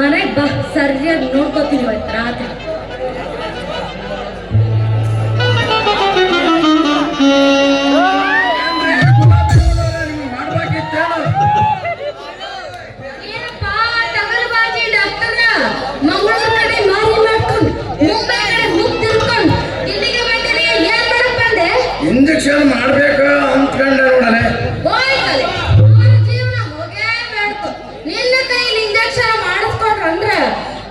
ಮನೆಗೆ ಬಾ, ಸರಿಯಾಗಿ ನೋಡ್ಕೋತೀನಿ ಇವತ್ತು ರಾತ್ರಿ. ಏನಪ್ಪಾ ಟಗರುಬಾಜಿ ಡಾಕ್ಟರ್ ಮಂಗಳೂರು ಕಡೆ ಮಾರಿ ಮಾಡ್ಕೊಂಡು ಮುಂಬೈ ಕಡೆ ಮುಗ್ ತಿರ್ಕೊಂಡು ಇಲ್ಲಿಗೆ ಬಂದಿರಿ. ಏನ್ ಮಾಡಕ್ ಬಂದೆ? ಇಂಜೆಕ್ಷನ್ ಮಾಡ್ಬೇಕು ಅಂದ್ಕೊಂಡೆ ನೋಡನೆ. ಹೋಯ್ತಲೆ ಜೀವನ ಹೋಗೇ ಬೇಡ್ತು. ನಿನ್ನ ಕೈಲಿ ಇಂಜೆಕ್ಷನ್ ಮಾಡಿಸ್ಕೊಂಡ್ರಂದ್ರೆ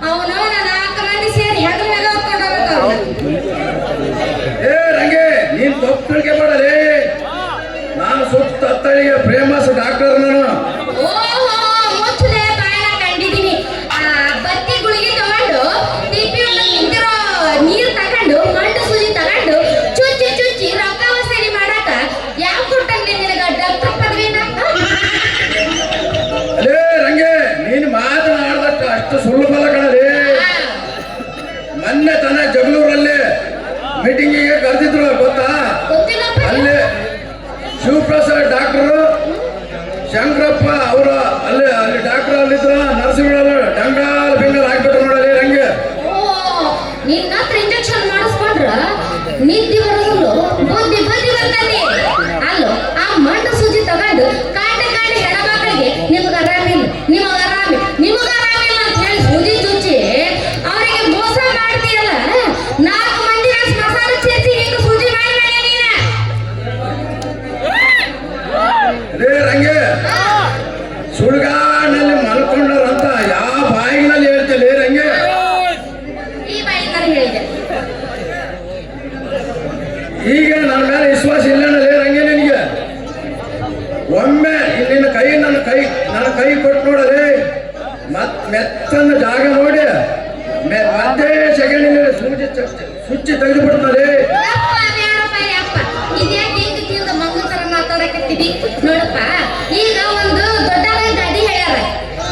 ಅವನವನ 4 ಮಂದಿ ಸೇರಿ ಹೆಗಲ ಮೇಲೆ ಹೊತ್ಕೊಂಡು ಹೋಗ್ಬೇಕು. ಏ ರಂಗೆ, ನೀನ್ ತಪ್ಪಳಿಗೆ ಮಾಡಲೇ. ನಾನು ಸುತ್ತ ಅತ್ತಳಿಗೆ ಫೇಮಸ್ ಡಾಕ್ಟರ್ ನಾನು. ಓಹೋ, ಮುಚ್ಚಲೆ ಬಾಯನ ಕಂಡಿದ್ದೀನಿ. ಬತ್ತಿ ಗುಳಿಗೆ ತಗೊಂಡು ಟಿಪಿ ನಿಂತಿರೋ ನೀರು ತಗೊಂಡು ಮಂಡು ಸೂಜಿ ತಗೊಂಡು ಚುಚ್ಚಿ ಚುಚ್ಚಿ ರೊಕ್ಕ ವಸೂಲಿ ಮಾಡಾಕ ಯಾವ ಕೊಟ್ಟಂಗೆ ನಿನಗ ಡಾಕ್ಟರ್ ಪದವಿನ? ಅಲೇ ರಂಗೆ, ನೀನ್ ಮಾತನಾಡ್ದಕ್ಕ ಅಷ್ಟು ಸುಲಭ ಕಣಲೇ. ಮೊನ್ನೆ ತನ ಜಗಳೂರಲ್ಲಿ ಮೀಟಿಂಗಿಗೆ ಕರೆದಿದ್ರು ಗೊತ್ತಾ? ಗೊತ್ತಿಲ್ಲಪ್ಪ. ಅಲ್ಲಿ ಶಿವಪ್ರಸಾದ್ ಡಾಕ್ಟರ್, ಶಂಕರಪ್ಪ ಅವರು ಅಲ್ಲಿ ಡಾಕ್ಟರ್ ಅಲ್ಲಿದ್ರು. ನರಸಿಂಹಗಳು ಡಂಗಾಲ್ ಬಿಂಗಲ್ ಹಾಕ್ಬಿಟ್ರು ನೋಡಲಿ ರಂಗೆ. ನಿನ್ನ ಹತ್ರ ಇಂಜೆಕ್ಷನ್ ಮಾಡಿಸ್ಕೊಂಡ್ರ ನಿದ್ದೆ ಬರೋದಿಲ್ಲ, ಬುದ್ಧಿ ಬರ್ತದೆ. ಅಲ್ಲೋ ಆ ಮಂಡು ಸೂಜಿ ತಗೊಂಡು ಕಾಂಡೆ ಹೆಣ್ಮಕ್ಳಿಗೆ ನಿಮಗ ಆರಾಮಿಲ್ಲ ಅಂತ ಹೇಳಿ ಸೂಜಿ ಚುಚ್ಚಿ ಅವರಿಗೆ ಮೋಸ ಮಾಡ್ತೀಯಲ್ಲ. 4 ಮಂದಿ ಸ್ಮಶಾನ ಸೇರಿಸಿ ಹಿಂಗ ಸೂಜಿ ಮಾಡಿ ನೀನ. ಅದೇ ರಂಗೆ, ಸುಳ್ಗಾನಲ್ಲಿ ಮಲ್ಕೊಂಡ್ರಂತ ಯಾವ ಬಾಯಿನಲ್ಲಿ ಹೇಳ್ತೇನೆ ರಂಗೆ? ಈ ಬಾಯಿನಾರ ಹೇಳಿದೆ. ಈಗ ನನ್ನ ಮೇಲೆ ವಿಶ್ವಾಸ ಇಲ್ಲನಲ್ಲೇ ರಂಗೆ ನಿನಗೆ? ಒಮ್ಮೆ ನಿನ್ನ ನನ್ನ ಕೈ ಕೊಟ್ಟು ನೋಡಲೇ, ಮೆತ್ತನ್ನ ಜಾಗ ನೋಡಿ ಮಧ್ಯೆ ಸೆಕೆಂಡ್ ಸುಚ್ಚಿ ತೆಗೆದು ಬಿಡ್ತದೆ. ನೋಡಪ್ಪ, ಈಗ ಒಂದು ದೊಡ್ಡ ಗಾಡಿ ಹೇಳ್ಯಾರ,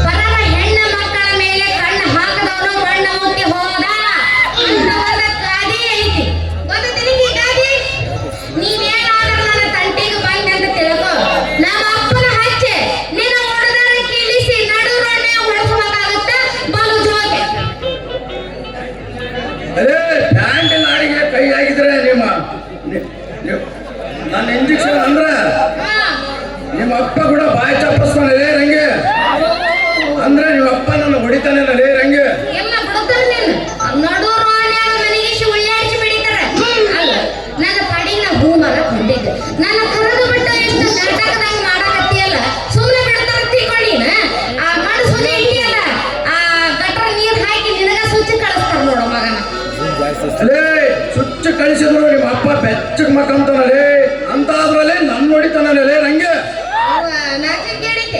ಪರರ ಹೆಣ್ಣ ಮಕ್ಕಳ ಮೇಲೆ ಕಣ್ಣು ಹಾಕದವನು ಬಣ್ಣ ಮುಟ್ಟಿ ಹೋದ ಅಂತ ಒಂದು ಗಾದಿ ಐತಿ. ಗೊತ್ತಿಲ್ಲ ಈ ಗಾದಿ? ನೀನೇನಾದ್ರೂ ನನ್ನ ತಂಟಿಗೆ ಬಂದೆ ಅಂತ ತಿಳ್ಕೊ, ನಮ್ಮ ಅಪ್ಪನ ಹಚ್ಚೆ ನಿನ್ನ ಹೊಡೆದಾರ ಕೀಳಿಸಿ ನಡು ರೋಡ್ನೆ ಹೊಡೆಸಬೇಕಾಗುತ್ತ ಬಲು ಜೋಗೆ. ಅದೇ ಪ್ಯಾಂಟಿನ ನಾಡಿಗೆ ಕೈ ಹಾಕಿದ್ರೆ ನನ್ನ ಇಂಜೆಕ್ಷನ್ ಅಂದ್ರೆ ನಿಮ್ಮ ಅಪ್ಪ ಕೂಡ ಬಾಯಿ ಚಪ್ಪಿಸ್ತಾನಲ್ಲೇ ರಂಗೆ. ಅಂದ್ರೆ ನಿಮ್ಮ ಅಪ್ಪ ನನ್ನ ಹೊಡಿತಾನಲ್ಲೇ ರಂಗೆ. ಎಲ್ಲ ಬಿಡುತ್ತಾರೆ ನೀನು. ನಡು ರೋಡ್ನ್ಯಾಗ ಮನೆಗೆ ಉಳ್ಳಾಡಿಸಿ ಬಿಡಿತಾರೆ. ಅಲ್ಲ, ನನ್ನ ಪಡಿನ ಭೂಮರ ಕೊಂಡಿದ್ದೆ. ನನ್ನ ಕರೆದು ಬಿಟ್ಟು ಎಷ್ಟು ನಾಟಕದಂಗ ಮಾಡಕತ್ತಿಯಲ್ಲ, ಸುಮ್ಮನೆ ಬಿಡ್ತಾರ ತಿಳ್ಕೊಂಡಿನ. ಆ ಮಣ್ಣು ಸುಜಿ ಇಟ್ಟಿಯಲ್ಲ, ಆ ಗಟ್ರ ನೀರು ಹಾಕಿ ನಿನಗ ಸುಚ್ಚಿ ಕಳಿಸ್ತಾರ ನೋಡು ಮಗನ. ಅಲೇ ಸುಚ್ಚು ಕಳಿಸಿದ್ರು ನಿಮ್ಮ ಅಪ್ಪ ಬೆಚ್ಚಗ್ ಮಕ್ಕಂತಾನಲ್ಲೇ, ಅಂತಾದ್ರಲ್ಲೇ ನನ್ನ ಹೊಡಿತಾನಲ್ಲೇ ರಂಗೆ. ನಾಚಿಕೆ ಕೇಳಿದ್ದೆ.